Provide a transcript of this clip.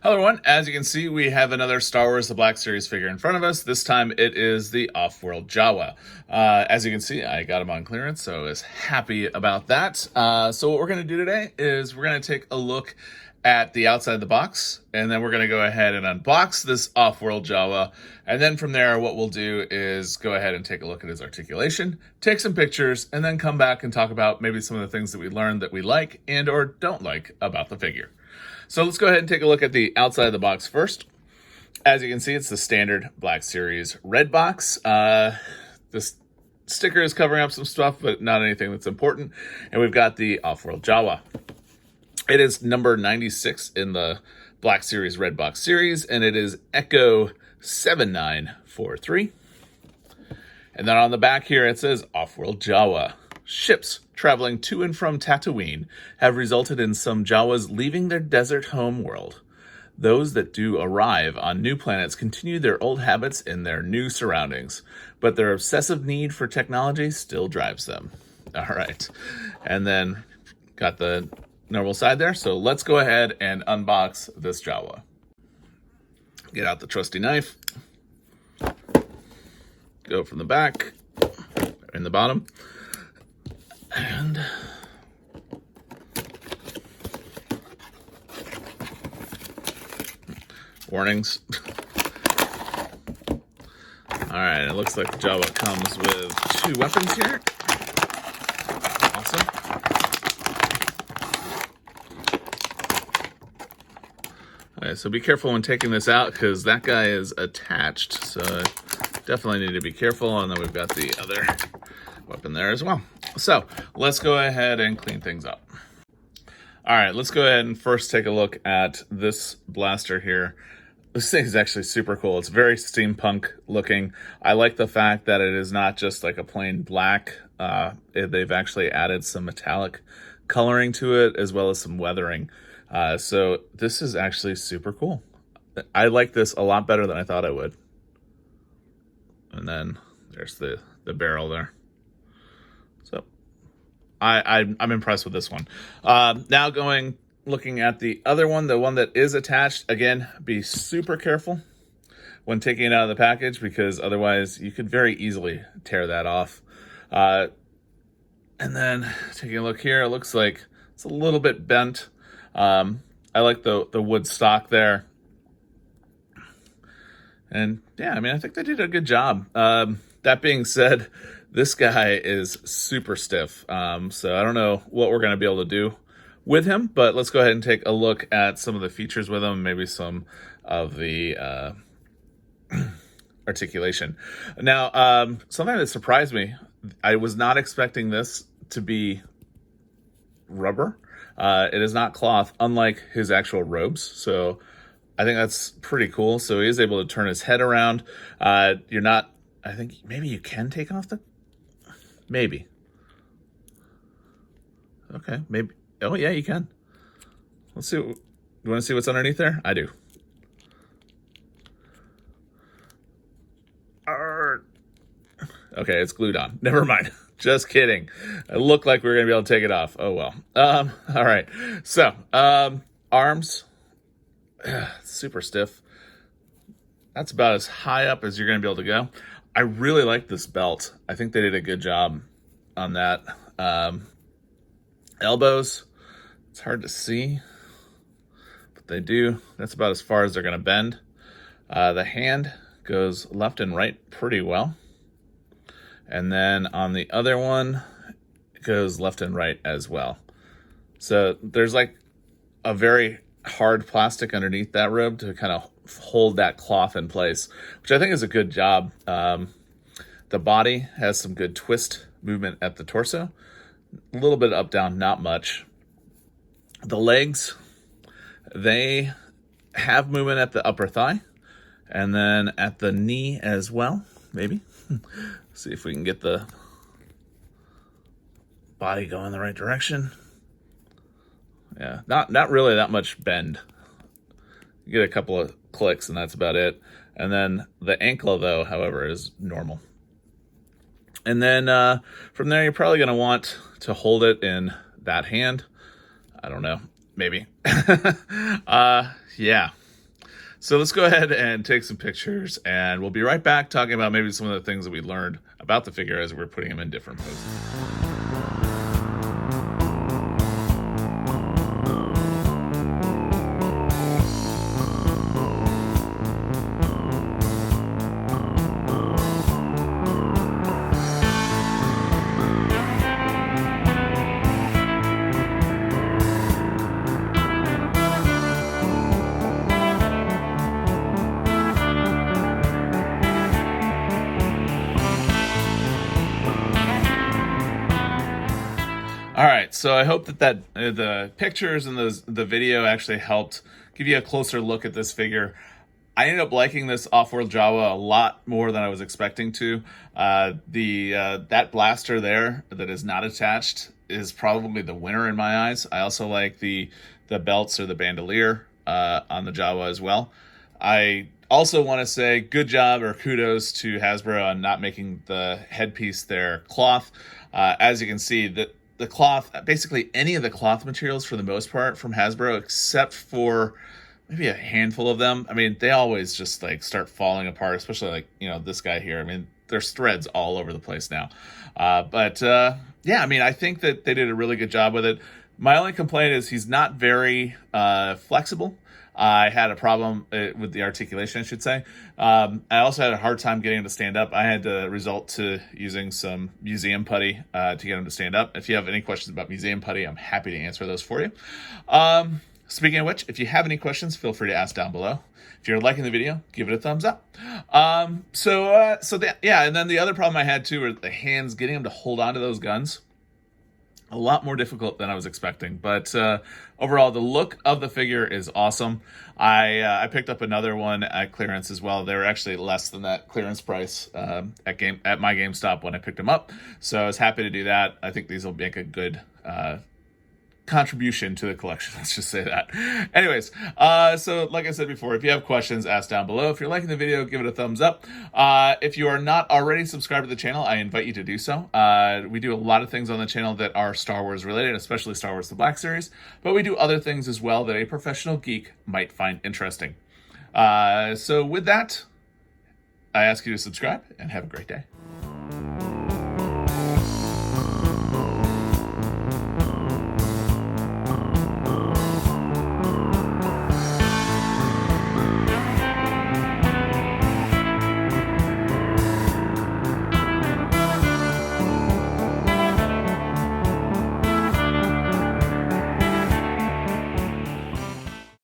Hello everyone, as you can see we have another Star Wars The Black Series figure in front of us. This time it is the Offworld Jawa. As you can see, I got him on clearance, so I was happy about that. So what we're going to do today is we're going to take a look at the outside of the box, and then we're going to go ahead and unbox this Offworld Jawa, and then from there what we'll do is go ahead and take a look at his articulation, take some pictures, and then come back and talk about maybe some of the things that we learned that we like and or don't like about the figure. So let's go ahead and take a look at the outside of the box first. As you can see, it's the standard Black Series red box. This sticker is covering up some stuff, but not anything that's important. And we've got the Offworld Jawa. It is number 96 in the Black Series red box series, and it is Echo 7943. And then on the back here, it says Offworld Jawa. Ships traveling to and from Tatooine have resulted in some Jawas leaving their desert homeworld. Those that do arrive on new planets continue their old habits in their new surroundings, but their obsessive need for technology still drives them. All right, and then got the normal side there, so let's go ahead and unbox this Jawa. Get out the trusty knife. Go from the back, in the bottom. And warnings. All right, it looks like the Jawa comes with 2 weapons here. Awesome. Okay, so be careful when taking this out because that guy is attached, so definitely need to be careful. And then we've got the other weapon there as well. So let's go ahead and clean things up. All right, let's go ahead and first take a look at this blaster here. This thing is actually super cool. It's very steampunk looking. I like the fact that it is not just like a plain black. They've actually added some metallic coloring to it as well as some weathering. So this is actually super cool. I like this a lot better than I thought I would. And then there's the barrel there. So I'm impressed with this one. Now looking at the other one, the one that is attached, again, be super careful when taking it out of the package because otherwise you could very easily tear that off. And then taking a look here, it looks like it's a little bit bent. I like the wood stock there. And yeah, I mean, I think they did a good job. That being said, this guy is super stiff, so I don't know what we're going to be able to do with him, but let's go ahead and take a look at some of the features with him, maybe some of the articulation. Now, something that surprised me, I was not expecting this to be rubber. It is not cloth, unlike his actual robes, so I think that's pretty cool. So he is able to turn his head around. You're not, I think maybe you can take off the... Maybe. Okay, maybe. Oh, yeah, you can. Let's see. You want to see what's underneath there? I do. Okay, it's glued on. Never mind. Just kidding. It looked like we were going to be able to take it off. Oh, well. All right. So, arms. Super stiff. That's about as high up as you're going to be able to go. I really like this belt. I think they did a good job on that. Elbows, it's hard to see, but they do. That's about as far as they're going to bend. The hand goes left and right pretty well. And then on the other one, it goes left and right as well. So there's like a very hard plastic underneath that robe to kind of hold that cloth in place, which I think is a good job. The body has some good twist movement at the torso, a little bit up down, not much. The legs, they have movement at the upper thigh and then at the knee as well, maybe. See if we can get the body going the right direction. Yeah, not really that much bend. You get a couple of clicks and that's about it. And then the ankle, though, however, is normal. And then from there, you're probably going to want to hold it in that hand. I don't know, maybe. Yeah. So let's go ahead and take some pictures, and we'll be right back talking about maybe some of the things that we learned about the figure as we're putting him in different poses. All right, so I hope that the pictures and the video actually helped give you a closer look at this figure. I ended up liking this Offworld Jawa a lot more than I was expecting to. That blaster there that is not attached is probably the winner in my eyes. I also like the belts or the bandolier on the Jawa as well. I also want to say good job or kudos to Hasbro on not making the headpiece there cloth. As you can see, the cloth, basically any of the cloth materials for the most part from Hasbro, except for maybe a handful of them. I mean, they always just like start falling apart, especially like, you know, this guy here. I mean, there's threads all over the place now. Yeah, I mean, I think that they did a really good job with it. My only complaint is he's not very flexible. I had a problem with the articulation, I should say. I also had a hard time getting him to stand up. I had to resort to using some museum putty to get him to stand up. If you have any questions about museum putty, I'm happy to answer those for you. Speaking of which, if you have any questions, feel free to ask down below. If you're liking the video, give it a thumbs up. Yeah, and then the other problem I had too are the hands, getting him to hold on to those guns. A lot more difficult than I was expecting, but overall the look of the figure is awesome. I picked up another one at clearance as well. They were actually less than that clearance price at my GameStop when I picked them up, so I was happy to do that. I think these will make a good contribution to the collection, let's just say that. Anyways, so like I said before, if you have questions, ask down below. If you're liking the video, give it a thumbs up. If you are not already subscribed to the channel, I invite you to do so. We do a lot of things on the channel that are Star Wars related, especially Star Wars The Black Series, but we do other things as well that a professional geek might find interesting. So with that, I ask you to subscribe and have a great day.